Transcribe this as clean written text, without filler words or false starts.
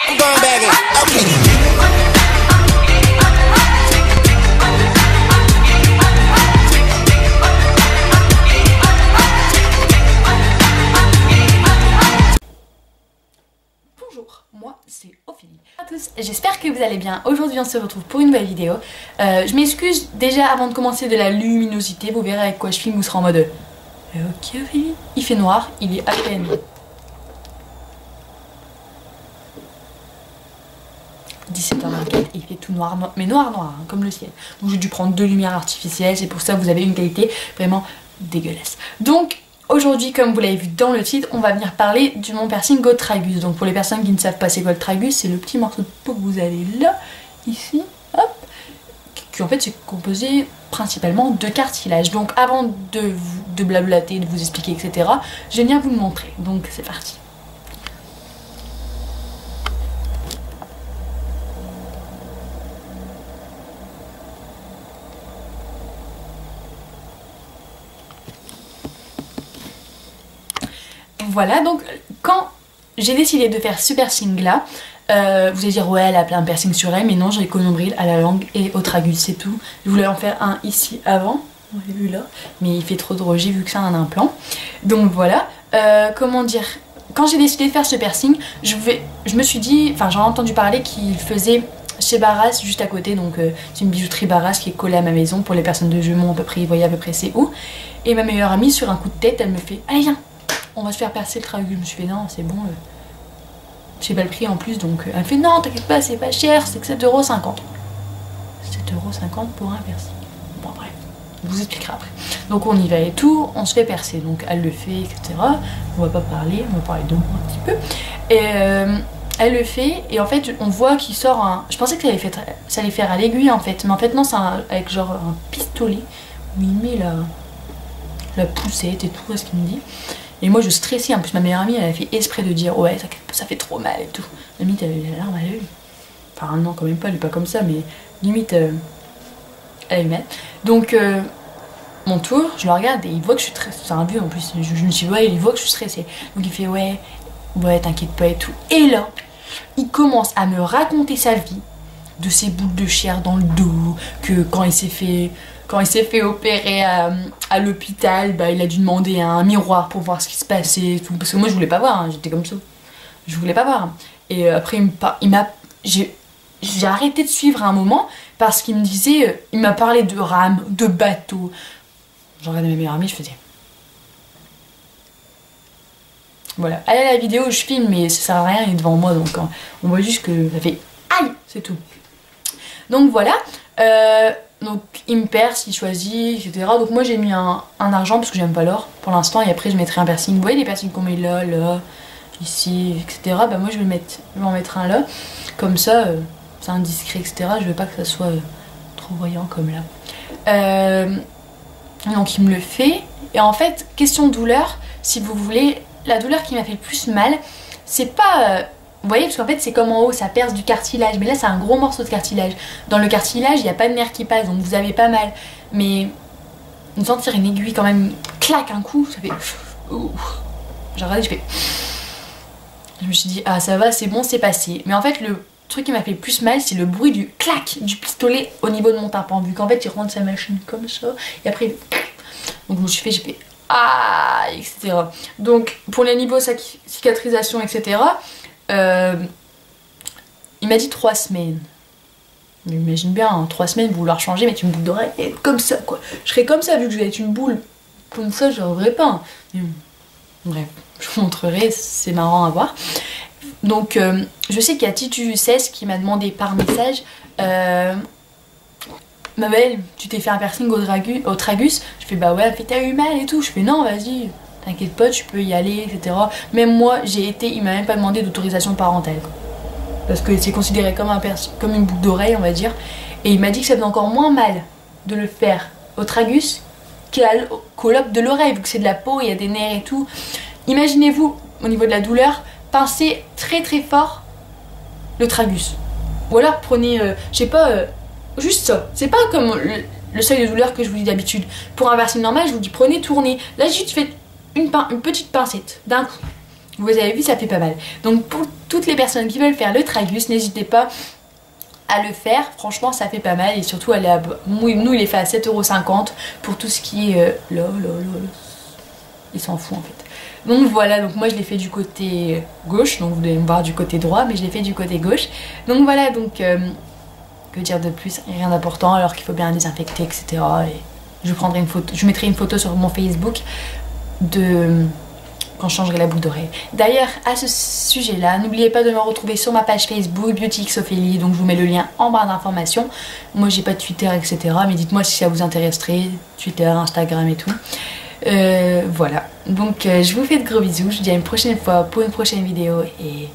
I'm going back in. Okay. Bonjour, moi c'est Ophélie. Bonjour à tous, j'espère que vous allez bien. Aujourd'hui on se retrouve pour une nouvelle vidéo. Je m'excuse déjà avant de commencer de la luminosité, vous verrez avec quoi je filme, vous serez en mode ok Ophélie. Il fait noir, il est à peine 17h24 et il fait tout noir, mais noir hein, comme le ciel. Donc j'ai dû prendre deux lumières artificielles, c'est pour ça que vous avez une qualité vraiment dégueulasse. Donc aujourd'hui, comme vous l'avez vu dans le titre, on va venir parler du mon piercing au tragus. Donc pour les personnes qui ne savent pas c'est quoi le tragus, c'est le petit morceau de peau que vous avez là, ici, hop, qui en fait c'est composé principalement de cartilage. Donc avant de blablater, de vous expliquer, etc., je vais venir vous le montrer. Donc c'est parti. Voilà, donc quand j'ai décidé de faire ce piercing là, vous allez dire ouais elle a plein de piercings sur elle, mais non, j'ai qu'au nombril, à la langue et au tragus, c'est tout. Je voulais en faire un ici avant, vous l'avez vu là, mais il fait trop de rejet vu que c'est un implant. Donc voilà, comment dire, quand j'ai décidé de faire ce piercing, je me suis dit, enfin j'en ai entendu parler qu'il faisait chez Barras juste à côté, donc c'est une bijouterie Barras qui est collée à ma maison, pour les personnes de Jeumont à peu près, vous voyez à peu près c'est où. Et ma meilleure amie sur un coup de tête, elle me fait allez viens, on va se faire percer le tragus. Je me suis fait non c'est bon, je sais pas le prix en plus, donc elle me fait non t'inquiète pas c'est pas cher, c'est que 7,50 €. 7,50 € pour un piercing. Bon bref, je vous expliquerai après. Donc on y va et tout, on se fait percer, donc elle le fait etc. On va pas parler, on va parler de moi un petit peu. Et elle le fait et en fait on voit qu'il sort un... Je pensais que ça allait faire à l'aiguille en fait, mais en fait non, c'est avec genre un pistolet où il met la poussette et tout, ce qu'il me dit. Et moi je stressais, en plus ma meilleure amie elle a fait exprès de dire ouais ça fait trop mal et tout. Limite elle a eu la larme à l'œil. Enfin non quand même pas, elle est pas comme ça, mais limite elle a eu mal. Donc mon tour, je le regarde et il voit que je suis stressée. C'est un vieux en plus, je me suis dit ouais il voit que je suis stressée. Donc il fait ouais t'inquiète pas et tout. Et là il commence à me raconter sa vie, de ses boules de chair dans le dos, que quand il s'est fait opérer à l'hôpital, bah, il a dû demander un miroir pour voir ce qui se passait, tout. Parce que moi je voulais pas voir, hein, j'étais comme ça, je voulais pas voir. Et après j'ai arrêté de suivre à un moment parce qu'il me disait, il m'a parlé de rames, de bateaux. Je regardais mes meilleurs amis, je faisais voilà, allez à la vidéo, je filme mais ça sert à rien, il est devant moi, donc on voit juste que ça fait aïe, c'est tout. Donc voilà, donc il me perce, il choisit, etc. Donc moi j'ai mis un argent parce que j'aime pas l'or pour l'instant, et après je mettrai un piercing. Vous voyez les piercings qu'on met là, ici, etc. Bah moi je vais en mettre un là, comme ça c'est indiscret, etc. Je veux pas que ça soit trop voyant comme là. Donc il me le fait, et en fait, question de douleur, si vous voulez, la douleur qui m'a fait le plus mal, c'est pas... vous voyez, parce qu'en fait c'est comme en haut, ça perce du cartilage, mais là c'est un gros morceau de cartilage. Dans le cartilage il n'y a pas de nerf qui passe, donc vous avez pas mal. Mais de sentir une aiguille quand même, claque un coup, ça fait... J'ai regardé, je fais... Je me suis dit, ah ça va, c'est bon, c'est passé. Mais en fait le truc qui m'a fait le plus mal, c'est le bruit du clac du pistolet au niveau de mon tympan, vu qu'en fait il rentre sa machine comme ça, et après... Donc je me suis fait, j'ai fait... ah, etc. Donc pour les niveaux cicatrisation, etc., il m'a dit 3 semaines. Imagine bien, hein, 3 semaines, vouloir changer, mettre une boule d'oreille, et comme ça quoi. Je serais comme ça, vu que je vais être une boule comme ça, je reverrai pas. Bref, je vous montrerai, c'est marrant à voir. Donc je sais qu'il y a Titu16 qui m'a demandé par message, ma belle, tu t'es fait un piercing au tragus? Je fais bah ouais, elle fait t'as eu mal et tout. Je fais non, vas-y, t'inquiète pas, tu peux y aller, etc. Même moi, il m'a même pas demandé d'autorisation parentale. Parce que c'est considéré comme une boucle d'oreille, on va dire. Et il m'a dit que ça faisait encore moins mal de le faire au tragus qu'au lobe de l'oreille, vu que c'est de la peau, il y a des nerfs et tout. Imaginez-vous, au niveau de la douleur, pincez très très fort le tragus. Ou alors prenez, je sais pas... juste ça, c'est pas comme le seuil de douleur que je vous dis d'habitude. Pour un piercing normal, je vous dis prenez, tournez. Là, juste faites une petite pincette d'un coup. Vous avez vu, ça fait pas mal. Donc pour toutes les personnes qui veulent faire le tragus, n'hésitez pas à le faire. Franchement, ça fait pas mal. Et surtout, nous, il est fait à 7,50 € pour tout ce qui est... Il s'en fout en fait. Donc voilà, donc moi je l'ai fait du côté gauche. Donc vous devez me voir du côté droit, mais je l'ai fait du côté gauche. Donc voilà, donc... que dire de plus? Rien d'important, alors qu'il faut bien désinfecter, etc. Et je prendrai une photo, je mettrai une photo sur mon Facebook de... quand je changerai la boucle d'oreille. D'ailleurs, à ce sujet-là, n'oubliez pas de me retrouver sur ma page Facebook BeautyX Ophélie, donc je vous mets le lien en barre d'informations. Moi j'ai pas de Twitter, etc. Mais dites-moi si ça vous intéresserait, Twitter, Instagram et tout. Voilà, donc je vous fais de gros bisous, je vous dis à une prochaine fois pour une prochaine vidéo et